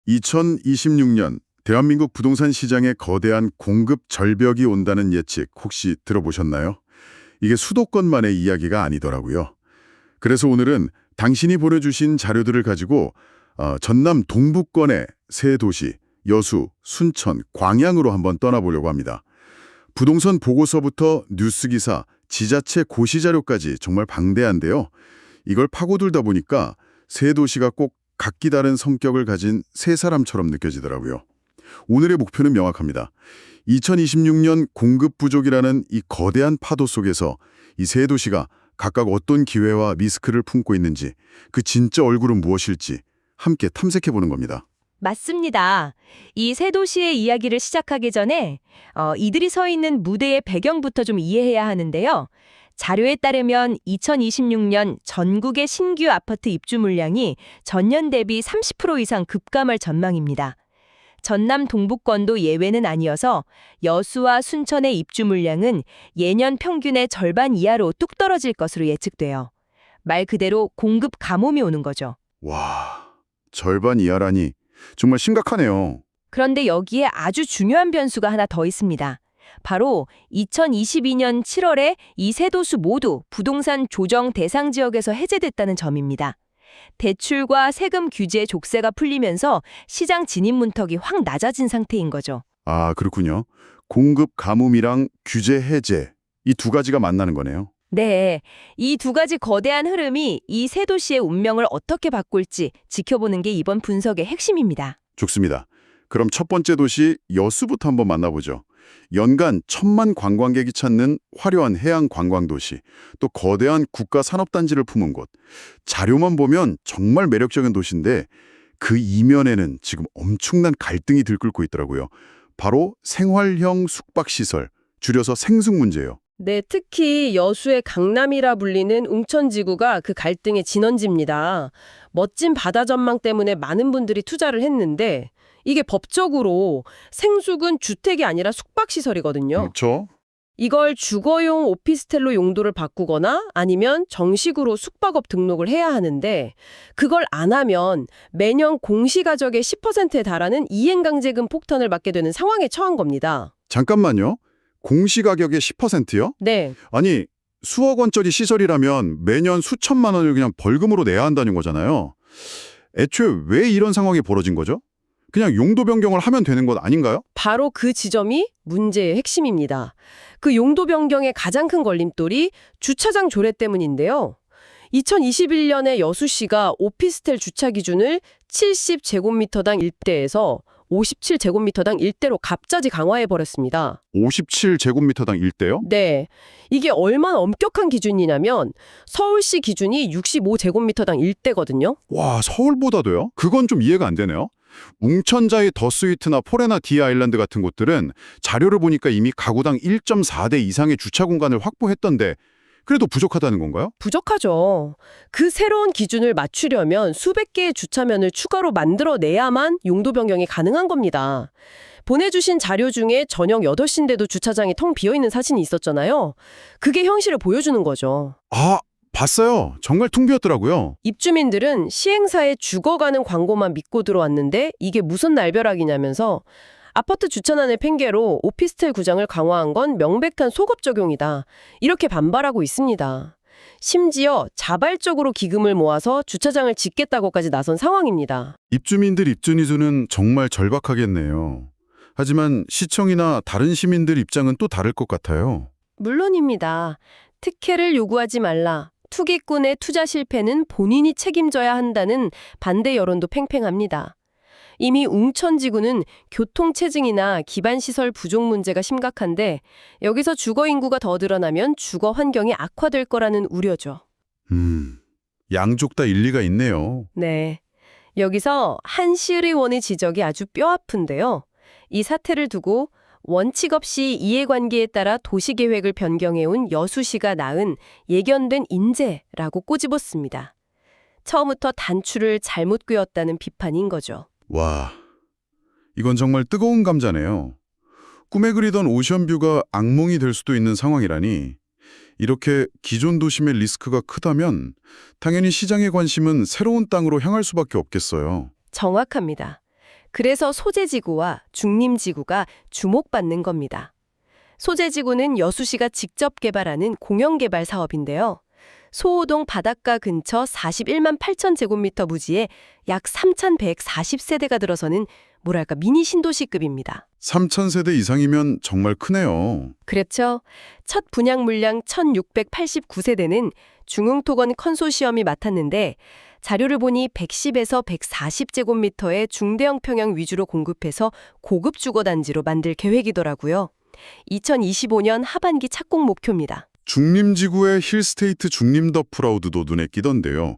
2026년 대한민국 부동산 시장에 거대한 공급 절벽이 온다는 예측 혹시 들어보셨나요? 이게 수도권만의 이야기가 아니더라고요. 그래서 오늘은 당신이 보내주신 자료들을 가지고 전남 동부권의 세 도시 여수, 순천, 광양으로 한번 떠나보려고 합니다. 부동산 보고서부터 뉴스기사, 지자체 고시자료까지 정말 방대한데요. 이걸 파고들다 보니까 세 도시가 꼭 각기 다른 성격을 가진 세 사람처럼 느껴지더라고요. 오늘의 목표는 명확합니다. 2026년 공급 부족이라는 이 거대한 파도 속에서 이 세 도시가 각각 어떤 기회와 리스크를 품고 있는지, 그 진짜 얼굴은 무엇일지 함께 탐색해보는 겁니다. 맞습니다. 이 세 도시의 이야기를 시작하기 전에 이들이 서 있는 무대의 배경부터 좀 이해해야 하는데요. 자료에 따르면 2026년 전국의 신규 아파트 입주 물량이 전년 대비 30% 이상 급감할 전망입니다. 전남 동부권도 예외는 아니어서 여수와 순천의 입주 물량은 예년 평균의 절반 이하로 뚝 떨어질 것으로 예측돼요. 말 그대로 공급 가뭄이 오는 거죠. 와, 절반 이하라니 정말 심각하네요. 그런데 여기에 아주 중요한 변수가 하나 더 있습니다. 바로 2022년 7월에 이 세 도시 모두 부동산 조정 대상 지역에서 해제됐다는 점입니다. 대출과 세금 규제 족쇄가 풀리면서 시장 진입 문턱이 확 낮아진 상태인 거죠. 아, 그렇군요. 공급 가뭄이랑 규제 해제, 이 두 가지가 만나는 거네요. 네, 이 두 가지 거대한 흐름이 이 세 도시의 운명을 어떻게 바꿀지 지켜보는 게 이번 분석의 핵심입니다. 좋습니다. 그럼 첫 번째 도시 여수부터 한번 만나보죠. 연간 1,000만 관광객이 찾는 화려한 해양 관광도시, 또 거대한 국가산업단지를 품은 곳. 자료만 보면 정말 매력적인 도시인데 그 이면에는 지금 엄청난 갈등이 들끓고 있더라고요. 바로 생활형 숙박시설, 줄여서 생숙 문제예요. 네, 특히 여수의 강남이라 불리는 웅천지구가 그 갈등의 진원지입니다. 멋진 바다 전망 때문에 많은 분들이 투자를 했는데 이게 법적으로 생숙은 주택이 아니라 숙박시설이거든요. 그렇죠? 이걸 주거용 오피스텔로 용도를 바꾸거나 아니면 정식으로 숙박업 등록을 해야 하는데 그걸 안 하면 매년 공시가격의 10%에 달하는 이행강제금 폭탄을 맞게 되는 상황에 처한 겁니다. 잠깐만요. 공시가격의 10%요? 네. 아니, 수억 원짜리 시설이라면 매년 수천만 원을 그냥 벌금으로 내야 한다는 거잖아요. 애초에 왜 이런 상황이 벌어진 거죠? 그냥 용도 변경을 하면 되는 것 아닌가요? 바로 그 지점이 문제의 핵심입니다. 그 용도 변경의 가장 큰 걸림돌이 주차장 조례 때문인데요. 2021년에 여수시가 오피스텔 주차 기준을 70제곱미터당 1대에서 57제곱미터당 1대로 갑자기 강화해버렸습니다. 57제곱미터당 1대요? 네. 이게 얼마나 엄격한 기준이냐면 서울시 기준이 65제곱미터당 1대거든요. 와, 서울보다도요? 그건 좀 이해가 안 되네요. 웅천자의 더 스위트나 포레나 디 아일랜드 같은 곳들은 자료를 보니까 이미 가구당 1.4대 이상의 주차 공간을 확보했던데 그래도 부족하다는 건가요? 부족하죠. 그 새로운 기준을 맞추려면 수백 개의 주차면을 추가로 만들어내야만 용도 변경이 가능한 겁니다. 보내주신 자료 중에 저녁 8시인데도 주차장이 텅 비어있는 사진이 있었잖아요. 그게 현실을 보여주는 거죠. 아, 봤어요. 정말 퉁 비었더라고요. 입주민들은 시행사에 죽어가는 광고만 믿고 들어왔는데 이게 무슨 날벼락이냐면서 아파트 주차난을 핑계로 오피스텔 구장을 강화한 건 명백한 소급 적용이다. 이렇게 반발하고 있습니다. 심지어 자발적으로 기금을 모아서 주차장을 짓겠다고까지 나선 상황입니다. 입주민들 입주니 수는 정말 절박하겠네요. 하지만 시청이나 다른 시민들 입장은 또 다를 것 같아요. 물론입니다. 특혜를 요구하지 말라. 투기꾼의 투자 실패는 본인이 책임져야 한다는 반대 여론도 팽팽합니다. 이미 웅천지구는 교통체증이나 기반시설 부족 문제가 심각한데 여기서 주거 인구가 더 늘어나면 주거 환경이 악화될 거라는 우려죠. 양쪽 다 일리가 있네요. 네. 여기서 한 시의원의 지적이 아주 뼈아픈데요. 이 사태를 두고 원칙 없이 이해관계에 따라 도시계획을 변경해온 여수시가 낳은 예견된 인재라고 꼬집었습니다. 처음부터 단추를 잘못 꿰었다는 비판인 거죠. 와, 이건 정말 뜨거운 감자네요. 꿈에 그리던 오션뷰가 악몽이 될 수도 있는 상황이라니 이렇게 기존 도심의 리스크가 크다면 당연히 시장의 관심은 새로운 땅으로 향할 수밖에 없겠어요. 정확합니다. 그래서 소재지구와 중림지구가 주목받는 겁니다. 소재지구는 여수시가 직접 개발하는 공영개발 사업인데요. 소호동 바닷가 근처 41만 8천 제곱미터 부지에 약 3,140세대가 들어서는 뭐랄까 미니 신도시급입니다. 3,000세대 이상이면 정말 크네요. 그렇죠. 첫 분양 물량 1,689세대는 중흥토건 컨소시엄이 맡았는데 자료를 보니 110에서 140제곱미터의 중대형 평형 위주로 공급해서 고급 주거단지로 만들 계획이더라고요. 2025년 하반기 착공 목표입니다. 중림지구의 힐스테이트 중림 더 프라우드도 눈에 띄던데요.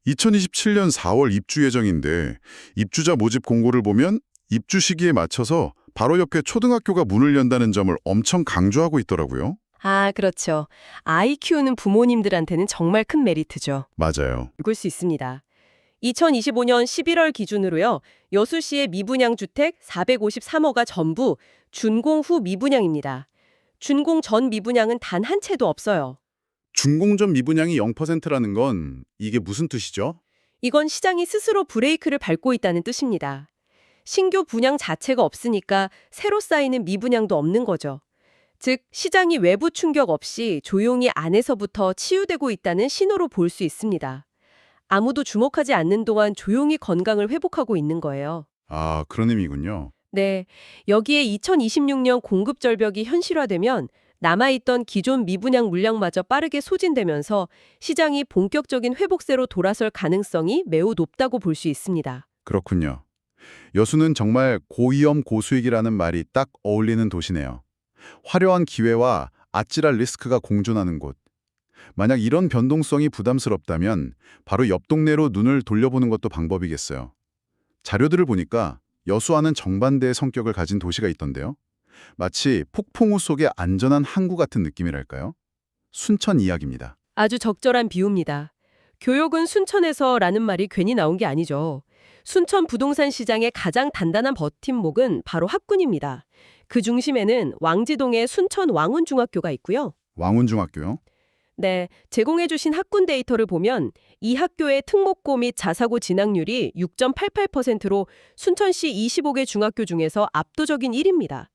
2027년 4월 입주 예정인데 입주자 모집 공고를 보면 입주 시기에 맞춰서 바로 옆에 초등학교가 문을 연다는 점을 엄청 강조하고 있더라고요. 아, 그렇죠. 아이 키우는 부모님들한테는 정말 큰 메리트죠. 맞아요. 읽을 수 있습니다. 2025년 11월 기준으로요. 여수시의 미분양 주택 453호가 전부 준공 후 미분양입니다. 준공 전 미분양은 단 한 채도 없어요. 준공전 미분양이 0%라는 건 이게 무슨 뜻이죠? 이건 시장이 스스로 브레이크를 밟고 있다는 뜻입니다. 신규 분양 자체가 없으니까 새로 쌓이는 미분양도 없는 거죠. 즉, 시장이 외부 충격 없이 조용히 안에서부터 치유되고 있다는 신호로 볼 수 있습니다. 아무도 주목하지 않는 동안 조용히 건강을 회복하고 있는 거예요. 아, 그런 의미군요. 네, 여기에 2026년 공급 절벽이 현실화되면 남아있던 기존 미분양 물량마저 빠르게 소진되면서 시장이 본격적인 회복세로 돌아설 가능성이 매우 높다고 볼 수 있습니다. 그렇군요. 여수는 정말 고위험 고수익이라는 말이 딱 어울리는 도시네요. 화려한 기회와 아찔한 리스크가 공존하는 곳. 만약 이런 변동성이 부담스럽다면 바로 옆 동네로 눈을 돌려보는 것도 방법이겠어요. 자료들을 보니까 여수와는 정반대의 성격을 가진 도시가 있던데요. 마치 폭풍우 속의 안전한 항구 같은 느낌이랄까요? 순천 이야기입니다. 아주 적절한 비유입니다. 교육은 순천에서라는 말이 괜히 나온 게 아니죠. 순천 부동산 시장의 가장 단단한 버팀목은 바로 학군입니다. 그 중심에는 왕지동의 순천 왕운중학교가 있고요. 왕운중학교요? 네, 제공해주신 학군 데이터를 보면 이 학교의 특목고 및 자사고 진학률이 6.88%로 순천시 25개 중학교 중에서 압도적인 1위입니다.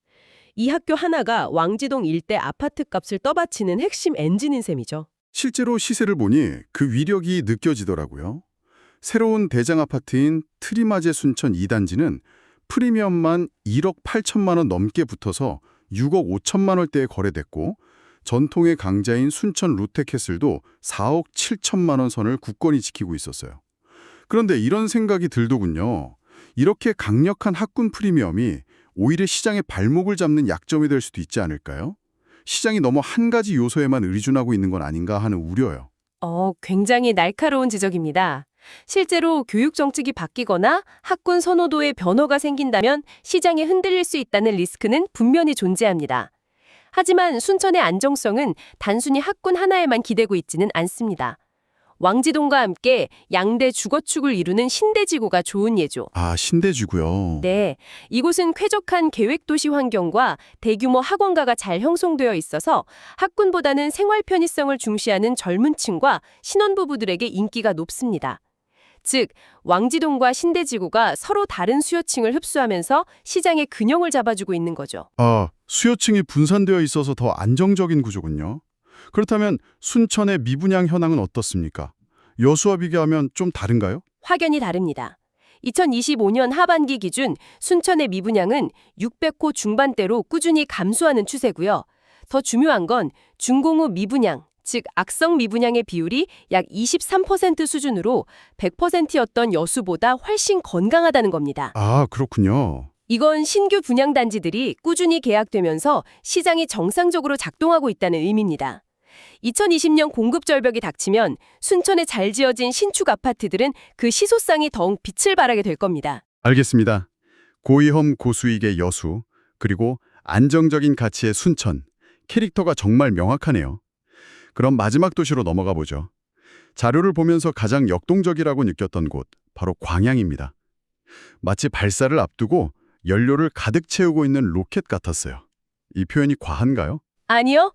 이 학교 하나가 왕지동 일대 아파트 값을 떠받치는 핵심 엔진인 셈이죠. 실제로 시세를 보니 그 위력이 느껴지더라고요. 새로운 대장 아파트인 트리마제 순천 2단지는 프리미엄만 1억 8천만 원 넘게 붙어서 6억 5천만 원대에 거래됐고 전통의 강자인 순천 롯데캐슬도 4억 7천만 원 선을 굳건히 지키고 있었어요. 그런데 이런 생각이 들더군요. 이렇게 강력한 학군 프리미엄이 오히려 시장의 발목을 잡는 약점이 될 수도 있지 않을까요? 시장이 너무 한 가지 요소에만 의존하고 있는 건 아닌가 하는 우려요. 굉장히 날카로운 지적입니다. 실제로 교육 정책이 바뀌거나 학군 선호도의 변화가 생긴다면 시장이 흔들릴 수 있다는 리스크는 분명히 존재합니다. 하지만 순천의 안정성은 단순히 학군 하나에만 기대고 있지는 않습니다. 왕지동과 함께 양대 주거축을 이루는 신대지구가 좋은 예죠. 아, 신대지구요. 네, 이곳은 쾌적한 계획도시 환경과 대규모 학원가가 잘 형성되어 있어서 학군보다는 생활 편의성을 중시하는 젊은 층과 신혼부부들에게 인기가 높습니다. 즉, 왕지동과 신대지구가 서로 다른 수요층을 흡수하면서 시장의 균형을 잡아주고 있는 거죠. 아, 수요층이 분산되어 있어서 더 안정적인 구조군요. 그렇다면 순천의 미분양 현황은 어떻습니까? 여수와 비교하면 좀 다른가요? 확연히 다릅니다. 2025년 하반기 기준 순천의 미분양은 600호 중반대로 꾸준히 감소하는 추세고요. 더 중요한 건 준공 후 미분양, 즉 악성 미분양의 비율이 약 23% 수준으로 100%였던 여수보다 훨씬 건강하다는 겁니다. 아, 그렇군요. 이건 신규 분양단지들이 꾸준히 계약되면서 시장이 정상적으로 작동하고 있다는 의미입니다. 2020년 공급 절벽이 닥치면 순천에 잘 지어진 신축 아파트들은 그 시소성이 더욱 빛을 발하게 될 겁니다. 알겠습니다. 고위험 고수익의 여수, 그리고 안정적인 가치의 순천. 캐릭터가 정말 명확하네요. 그럼 마지막 도시로 넘어가 보죠. 자료를 보면서 가장 역동적이라고 느꼈던 곳, 바로 광양입니다. 마치 발사를 앞두고 연료를 가득 채우고 있는 로켓 같았어요. 이 표현이 과한가요? 아니요.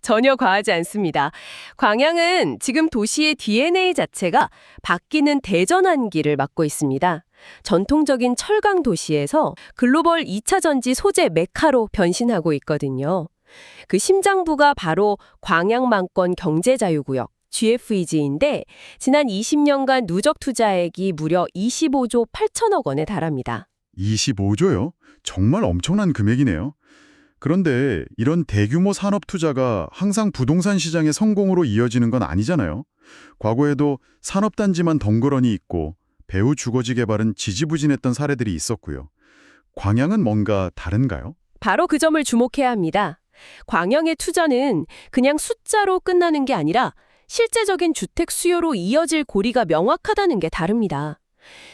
전혀 과하지 않습니다. 광양은 지금 도시의 DNA 자체가 바뀌는 대전환기를 맞고 있습니다. 전통적인 철강 도시에서 글로벌 2차 전지 소재 메카로 변신하고 있거든요. 그 심장부가 바로 광양망권 경제자유구역 GFEG인데 지난 20년간 누적 투자액이 무려 25조 8천억 원에 달합니다. 25조요? 정말 엄청난 금액이네요. 그런데 이런 대규모 산업 투자가 항상 부동산 시장의 성공으로 이어지는 건 아니잖아요. 과거에도 산업단지만 덩그러니 있고 배후 주거지 개발은 지지부진했던 사례들이 있었고요. 광양은 뭔가 다른가요? 바로 그 점을 주목해야 합니다. 광양의 투자는 그냥 숫자로 끝나는 게 아니라 실제적인 주택 수요로 이어질 고리가 명확하다는 게 다릅니다.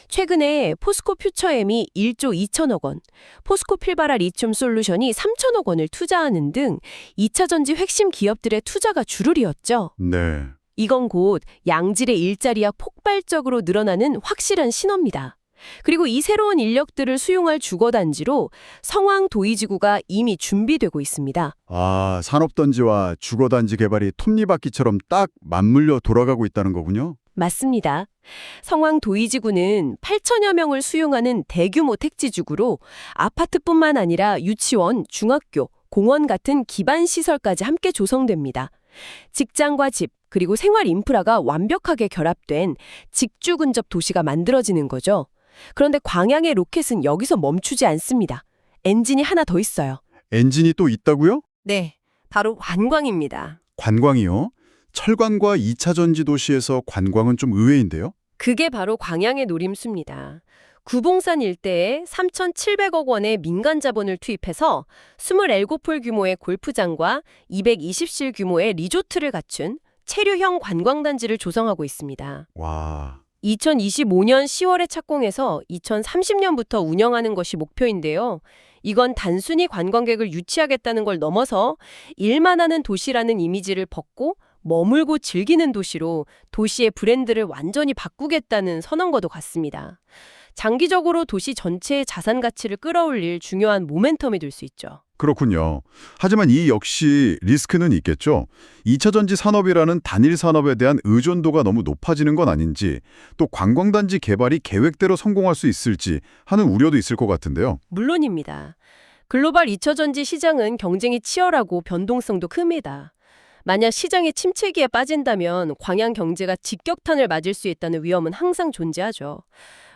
최근에 포스코 퓨처엠이 1조 2천억 원, 포스코 필바라 리튬 솔루션이 3천억 원을 투자하는 등 2차 전지 핵심 기업들의 투자가 주르리였죠. 네. 이건 곧 양질의 일자리가 폭발적으로 늘어나는 확실한 신호입니다. 그리고 이 새로운 인력들을 수용할 주거단지로 성황 도이지구가 이미 준비되고 있습니다. 아, 산업단지와 주거단지 개발이 톱니바퀴처럼 딱 맞물려 돌아가고 있다는 거군요. 맞습니다. 성황 도이지구는 8천여 명을 수용하는 대규모 택지주구로 아파트뿐만 아니라 유치원, 중학교, 공원 같은 기반 시설까지 함께 조성됩니다. 직장과 집, 그리고 생활 인프라가 완벽하게 결합된 직주 근접 도시가 만들어지는 거죠. 그런데 광양의 로켓은 여기서 멈추지 않습니다. 엔진이 하나 더 있어요. 엔진이 또 있다고요? 네, 바로 관광입니다. 관광이요? 철관과 2차 전지 도시에서 관광은 좀 의외인데요? 그게 바로 광양의 노림수입니다. 구봉산 일대에 3,700억 원의 민간 자본을 투입해서 27골 규모의 골프장과 220실 규모의 리조트를 갖춘 체류형 관광단지를 조성하고 있습니다. 와, 2025년 10월에 착공해서 2030년부터 운영하는 것이 목표인데요. 이건 단순히 관광객을 유치하겠다는 걸 넘어서 일만 하는 도시라는 이미지를 벗고 머물고 즐기는 도시로 도시의 브랜드를 완전히 바꾸겠다는 선언과도 같습니다. 장기적으로 도시 전체의 자산 가치를 끌어올릴 중요한 모멘텀이 될 수 있죠. 그렇군요. 하지만 이 역시 리스크는 있겠죠. 2차 전지 산업이라는 단일 산업에 대한 의존도가 너무 높아지는 건 아닌지, 또 관광단지 개발이 계획대로 성공할 수 있을지 하는 우려도 있을 것 같은데요. 물론입니다. 글로벌 2차 전지 시장은 경쟁이 치열하고 변동성도 큽니다. 만약 시장의 침체기에 빠진다면 광양 경제가 직격탄을 맞을 수 있다는 위험은 항상 존재하죠.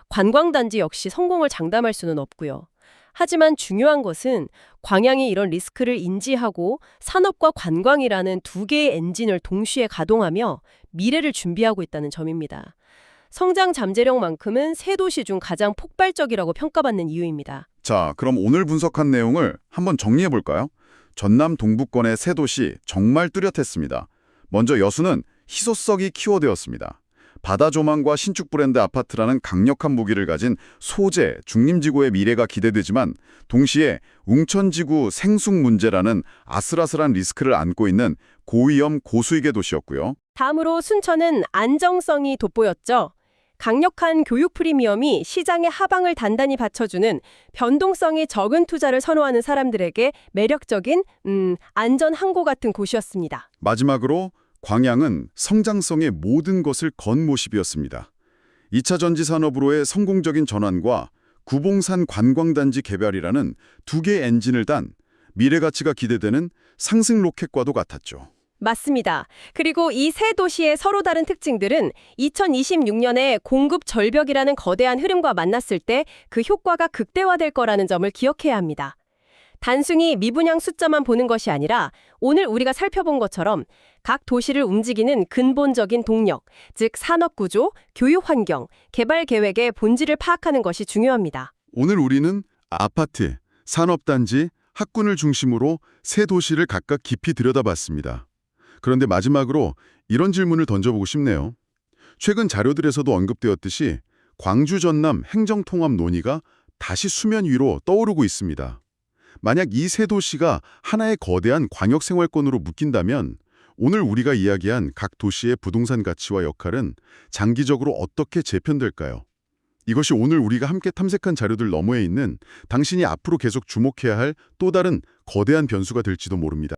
관광단지 역시 성공을 장담할 수는 없고요. 하지만 중요한 것은 광양이 이런 리스크를 인지하고 산업과 관광이라는 두 개의 엔진을 동시에 가동하며 미래를 준비하고 있다는 점입니다. 성장 잠재력만큼은 새 도시 중 가장 폭발적이라고 평가받는 이유입니다. 자, 그럼 오늘 분석한 내용을 한번 정리해 볼까요? 전남 동부권의 새 도시 정말 뚜렷했습니다. 먼저 여수는 희소성이 키워드였습니다. 바다 조망과 신축 브랜드 아파트라는 강력한 무기를 가진 소재, 중림지구의 미래가 기대되지만 동시에 웅천지구 생숙 문제라는 아슬아슬한 리스크를 안고 있는 고위험 고수익의 도시였고요. 다음으로 순천은 안정성이 돋보였죠. 강력한 교육 프리미엄이 시장의 하방을 단단히 받쳐주는 변동성이 적은 투자를 선호하는 사람들에게 매력적인 안전 항구 같은 곳이었습니다. 마지막으로 광양은 성장성의 모든 것을 건 모습이었습니다. 2차 전지 산업으로의 성공적인 전환과 구봉산 관광단지 개발이라는 두 개의 엔진을 단 미래 가치가 기대되는 상승 로켓과도 같았죠. 맞습니다. 그리고 이 세 도시의 서로 다른 특징들은 2026년에 공급 절벽이라는 거대한 흐름과 만났을 때 그 효과가 극대화될 거라는 점을 기억해야 합니다. 단순히 미분양 숫자만 보는 것이 아니라 오늘 우리가 살펴본 것처럼 각 도시를 움직이는 근본적인 동력, 즉 산업구조, 교육환경, 개발 계획의 본질을 파악하는 것이 중요합니다. 오늘 우리는 아파트, 산업단지, 학군을 중심으로 세 도시를 각각 깊이 들여다봤습니다. 그런데 마지막으로 이런 질문을 던져보고 싶네요. 최근 자료들에서도 언급되었듯이 광주 전남 행정통합 논의가 다시 수면 위로 떠오르고 있습니다. 만약 이 세 도시가 하나의 거대한 광역생활권으로 묶인다면 오늘 우리가 이야기한 각 도시의 부동산 가치와 역할은 장기적으로 어떻게 재편될까요? 이것이 오늘 우리가 함께 탐색한 자료들 너머에 있는 당신이 앞으로 계속 주목해야 할 또 다른 거대한 변수가 될지도 모릅니다.